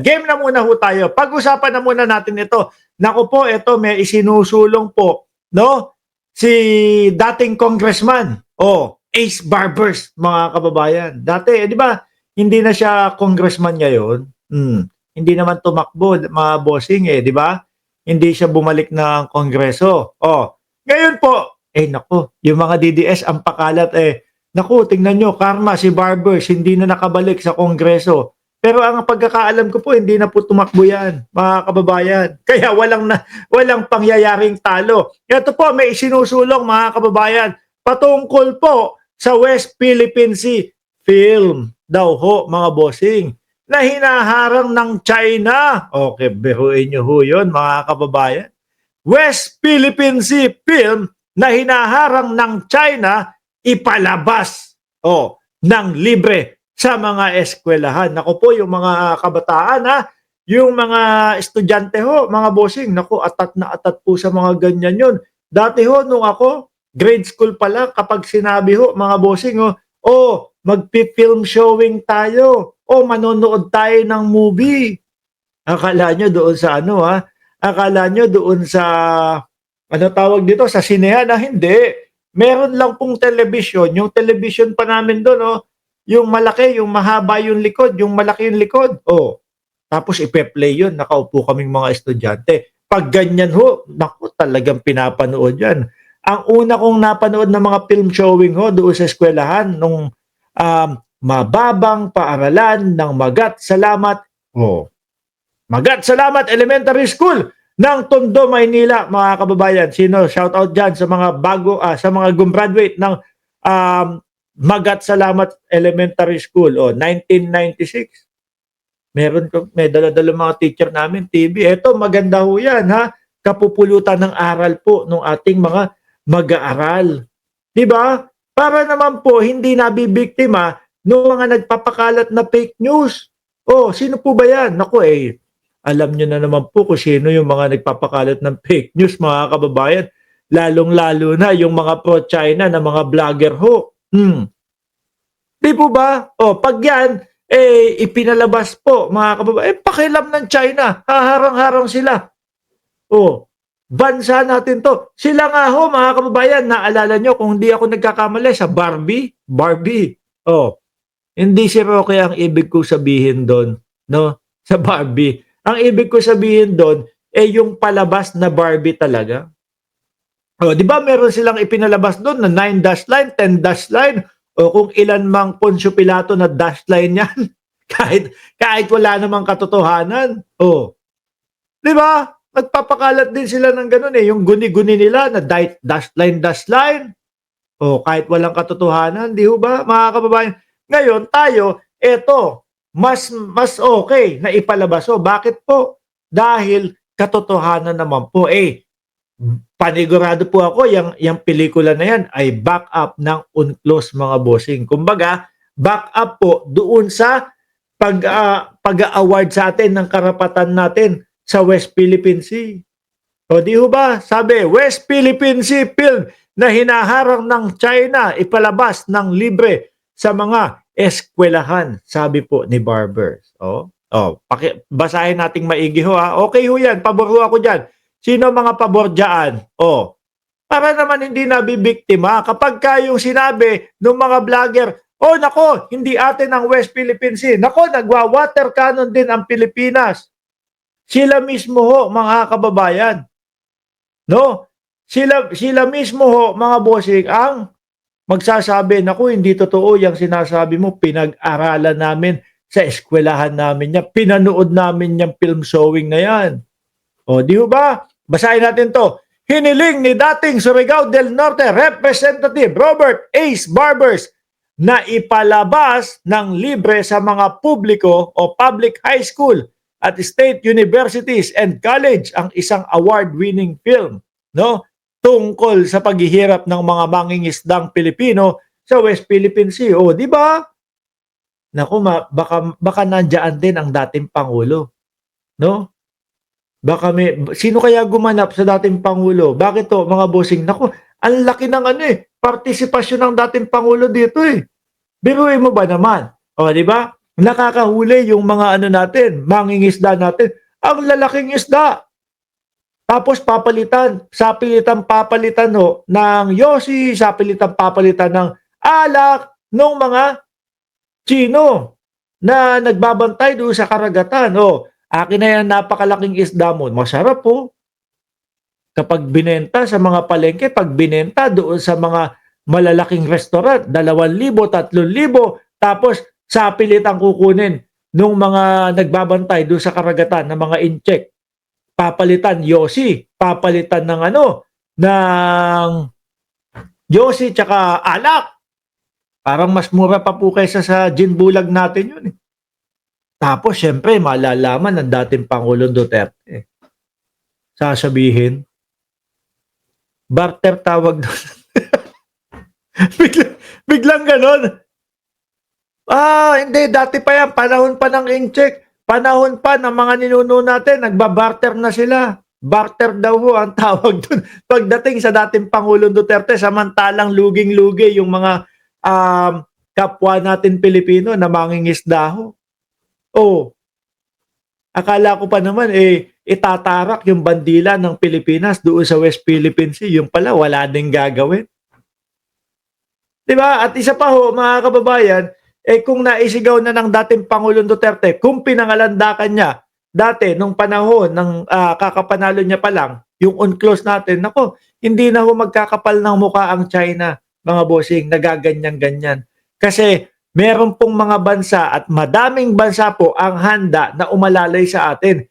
Game na muna ho tayo. Pag-usapan na muna natin ito. Naku po, ito may isinusulong po, no? Si dating congressman, Ace Barbers, mga kababayan. Dati, di ba, hindi na siya congressman ngayon. Hindi naman tumakbo, mga bossing di ba? Hindi siya bumalik ng kongreso. Ngayon po, naku, yung mga DDS ang pakalat naku, tingnan nyo, karma, si Barbers, hindi na nakabalik sa kongreso. Pero ang pagkakaalam ko po, hindi na po tumakbo yan, mga kababayan. Kaya walang pangyayaring talo. Ito po, may isinusulong, mga kababayan, patungkol po sa West Philippine Sea film daw ho, mga bossing, na hinaharang ng China. Okay, biruin nyo ho yun, mga kababayan. West Philippine Sea film na hinaharang ng China ipalabas ng libre sa mga eskwelahan. Naku po, yung mga kabataan yung mga estudyante ho, mga bossing, naku, atat na atat po sa mga ganyan yun. Dati ho, nung ako, grade school pala, kapag sinabi ho, mga bossing, magpi-film showing tayo, manonood tayo ng movie. Akala nyo doon sa akala nyo doon sa, tawag dito, sa sinehan hindi. Meron lang pong television, yung television pa namin doon, yung malaki, yung mahaba yung likod, yung malaki yung likod. Tapos ipe-play yun, nakaupo kaming mga estudyante. Pag ganyan ho, naku, talagang pinapanood yan. Ang una kong napanood na mga film showing ho doon sa eskwelahan nung Mababang Paaralan ng Magat Salamat. Magat Salamat Elementary School ng Tondo, Maynila, mga kababayan. Sino? Shout out dyan sa mga sa mga gumraduate ng Magat Salamat Elementary School, 1996. May dala-dala mga teacher namin, TV. Ito, maganda ho yan, kapupulutan ng aral po ng ating mga mag-aaral. Diba? Para naman po, hindi nabibiktima ng mga nagpapakalat na fake news. Sino po ba yan? Naku, alam nyo na naman po kung sino yung mga nagpapakalat ng fake news, mga kababayan. Lalong-lalo na yung mga pro-China na mga vlogger ho. Di po ba? Pag yan, ipinalabas po, mga kababayan, pakialam ng China, haharang-harang sila. Bansa natin to. Sila nga ho, mga kababayan, naalala nyo kung hindi ako nagkakamali sa Barbie. Hindi si Roque ang ibig ko sabihin doon, no? Sa Barbie. Ang ibig ko sabihin doon, yung palabas na Barbie talaga. Di ba meron silang ipinalabas doon na 9 dash line, 10 dash line, o kung ilan mang Poncio Pilato na dash line yan. kahit wala namang katotohanan. Di ba? Nagpapakalat din sila ng ganun yung guni-guni nila na dash line, dash line. Kahit walang katotohanan, di ba, mga kababayan? Ngayon, tayo, mas okay na ipalabas. Bakit po? Dahil katotohanan naman po. Panigurado po ako, yung pelikula na yan ay back up ng UNCLOS, mga bossing. Kumbaga, back up po doon sa pag-award sa atin ng karapatan natin sa West Philippine Sea. Di ba? Sabi, West Philippine Sea film na hinaharang ng China ipalabas ng libre sa mga eskwelahan, sabi po ni Barbers. Basahin nating maigi ho Okay ho yan, pabor ho ako dyan. Sino mga pabor dyan? Para naman hindi nabibiktima kapag yung sinabi ng mga vlogger, nako, hindi atin ang West Philippine Sea. Nako, nagwa-water cannon din ang Pilipinas. Sila mismo ho, mga kababayan. No? Sila mismo ho, mga bossing, ang magsasabi, naku, hindi totoo yung sinasabi mo, pinag-aralan namin sa eskwelahan namin yan, pinanood namin yung film showing na yan. Di ba? Basahin natin to. Hiniling ni dating Surigao del Norte Representative Robert Ace Barbers na ipalabas ng libre sa mga publiko o public high school at state universities and college ang isang award-winning film, no? Tungkol sa paghihirap ng mga mangingisdang Pilipino sa West Philippine Sea. Di ba? Naku, baka nandiyan din ang dating Pangulo. No? Sino kaya gumanap sa dating Pangulo? Bakit to, mga bossing? Naku, ang laki ng partisipasyon ng dating Pangulo dito Biruin mo ba naman? Di ba? nakakahuli yung mga ano natin, mangingisda natin. Ang lalaking isda. Tapos papalitan, sa pilitan papalitan ho ng yosi, sa pilitan papalitan ng alak ng mga Chino na nagbabantay doon sa karagatan. O, akin na yan napakalaking isda mo. Masarap po. Kapag binenta sa mga palengke, pag binenta doon sa mga malalaking restaurant, 2,000, 3,000, tapos sa pilitan kukunin nung mga nagbabantay doon sa karagatan ng mga incheck. Papalitan yosi, papalitan ng ano, ng yosi tsaka alak. Parang mas mura pa po kaysa sa gin bulag natin yun. Tapos syempre malalaman ng dating Pangulong Duterte. Sasabihin, barter tawag doon. biglang ganon. Hindi, dati pa yan, panahon pa ng incheck. Panahon pa ng mga ninuno natin, nagbabarter na sila. Barter daw ho ang tawag doon. Pagdating sa dating Pangulong Duterte, samantalang luging-lugi yung mga kapwa natin Pilipino na mangingisda ho. Oh, akala ko pa naman itatarak yung bandila ng Pilipinas doon sa West Philippine Sea. Yung pala, wala ding gagawin. Diba? At isa pa ho, mga kababayan, kung naisigaw na ng dating Pangulong Duterte, kung pinangalandakan niya, dati, nung panahon ng kakapanalo niya pa lang, yung UNCLOS natin, nako, hindi na ho magkakapal ng mukha ang China, mga bossing, nagaganyan-ganyan. Kasi meron pong mga bansa at madaming bansa po ang handa na umalalay sa atin.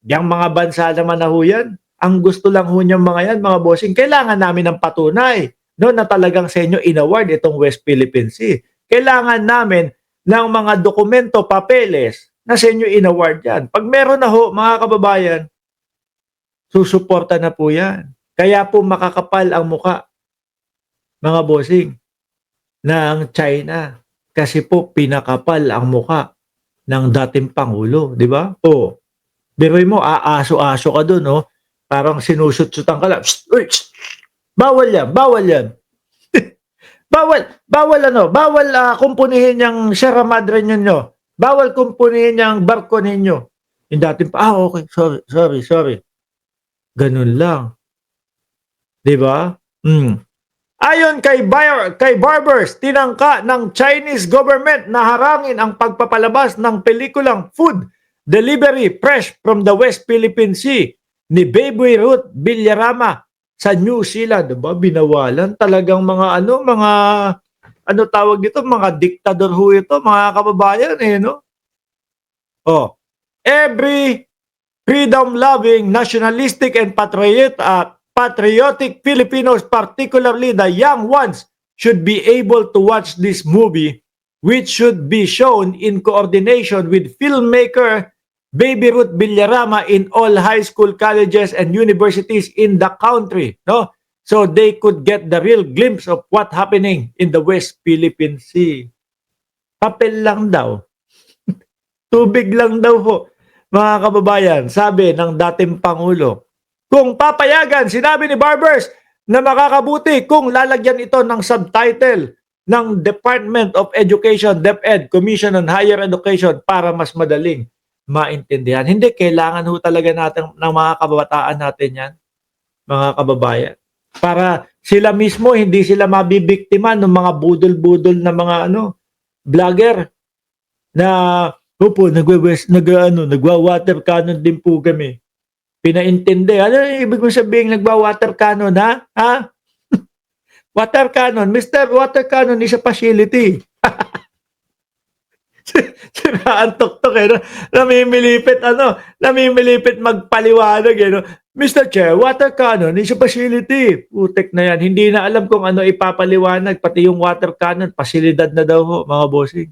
Yung mga bansa naman na ho yan, ang gusto lang ho niyang mga yan, mga bossing, kailangan namin ng patunay no, na talagang sa inyo inaward itong West Philippine Sea. Kailangan namin ng mga dokumento, papeles na sa inyo inaward yan. Pag meron na ho, mga kababayan, susuporta na po yan. Kaya po makakapal ang muka, mga bossing, ng China. Kasi po pinakapal ang muka ng dating Pangulo, di ba? O, biroy mo, aaso-aso ka dun, no? Parang sinusut-sutan ka lang. Bawal yan, bawal yan. Bawal kumpunihin yung Sierra Madre ninyo. Bawal kumpunihin yung barko ninyo. Yung dating okay, sorry. Ganun lang. 'Di ba? Ayon kay Barbers, tinangka ng Chinese government na harangin ang pagpapalabas ng pelikulang Food Delivery Fresh from the West Philippine Sea ni Baby Ruth Villarama sa New Zealand. Diba? Binawalan talagang mga tawag dito, mga diktador ho ito, mga kababayan no? Every freedom-loving, nationalistic and patriotic Filipinos, particularly the young ones, should be able to watch this movie, which should be shown in coordination with filmmaker Baby Ruth Villarama in all high school, colleges, and universities in the country, no? So they could get the real glimpse of what's happening in the West Philippine Sea. Papel lang daw. Tubig lang daw ho, mga kababayan, sabi ng dating Pangulo. Kung papayagan, sinabi ni Barbers na makakabuti kung lalagyan ito ng subtitle ng Department of Education, DepEd, Commission on Higher Education para mas madaling maintindihan. Hindi, kailangan ho talaga natin ng mga kabataan natin yan, mga kababayan. Para sila mismo, hindi sila mabibiktima ng mga budol-budol na mga vlogger na nagwa-water cannon din po kami. Pinaintindi. Ano ibig mo sabihin nagwa-water cannon, ha? Ha? Water cannon. Mr. Water cannon is a facility. Siraan tok-tok namimilipit magpaliwanag Mr. Chair, water cannon is a facility. Putek na yan. Hindi na alam kung ano ipapaliwanag. Pati yung water cannon, pasilidad na daw ho, mga bossing.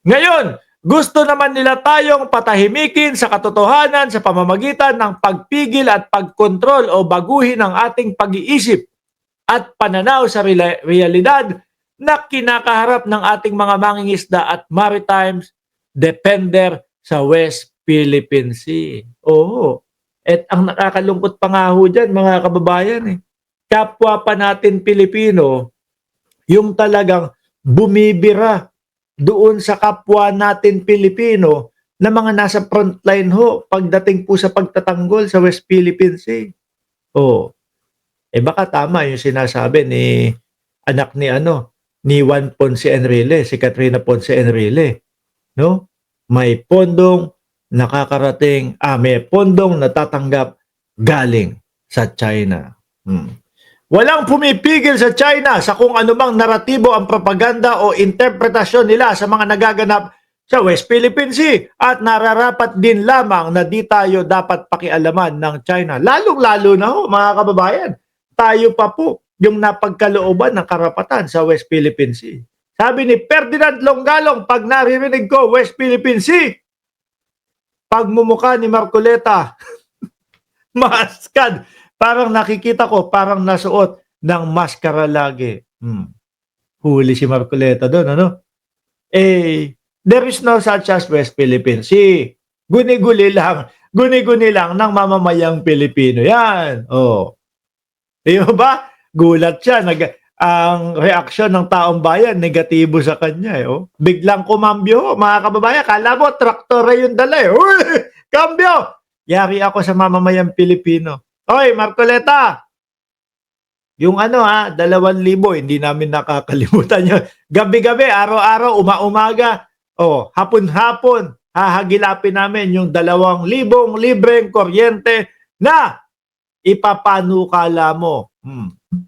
Ngayon, gusto naman nila tayong patahimikin sa katotohanan sa pamamagitan ng pagpigil at pagkontrol o baguhin ang ating pag-iisip at pananaw sa realidad na kinakaharap ng ating mga mangingisda at maritime defender sa West Philippine Sea. Oo. At ang nakakalungkot pa nga ho dyan, mga kababayan, kapwa pa natin Pilipino, yung talagang bumibira doon sa kapwa natin Pilipino na mga nasa frontline ho pagdating po sa pagtatanggol sa West Philippine Sea. Oh, baka tama yung sinasabi ni anak ni ni Juan Ponce Enrile, si Katrina Ponce Enrile, no? May pondong nakakarating, may pondong natatanggap galing sa China. Walang pumipigil sa China sa kung anumang naratibo ang propaganda o interpretasyon nila sa mga nagaganap sa West Philippine Sea at nararapat din lamang na di tayo dapat pakialaman ng China. Lalong-lalo na ho, mga kababayan, tayo pa po yung napagkalooban ng karapatan sa West Philippine Sea. Sabi ni Ferdinand Longalong, pag naririnig ko West Philippine Sea, pagmumukha ni Marcoleta, maskad. Parang nakikita ko, parang nasuot ng maskara lagi. Huli si Marcoleta doon, ano? There is no such as West Philippine Sea. Guni-guni lang ng mamamayang Pilipino. Yan. Oh. Di ba? Gulat siya. Ang reaksyon ng taong bayan, negatibo sa kanya. Oh. Biglang kumambyo, mga kababayan. Kala mo, traktora yung dala. Uy, kambyo! Yari ako sa mamamayang Pilipino. Oy, Marcoleta! Yung 2,000, hindi namin nakakalimutan yun. Gabi-gabi, araw-araw, uma-umaga, hapon-hapon, hahagilapin namin yung 2,000 libreng kuryente na ipapanukala mo.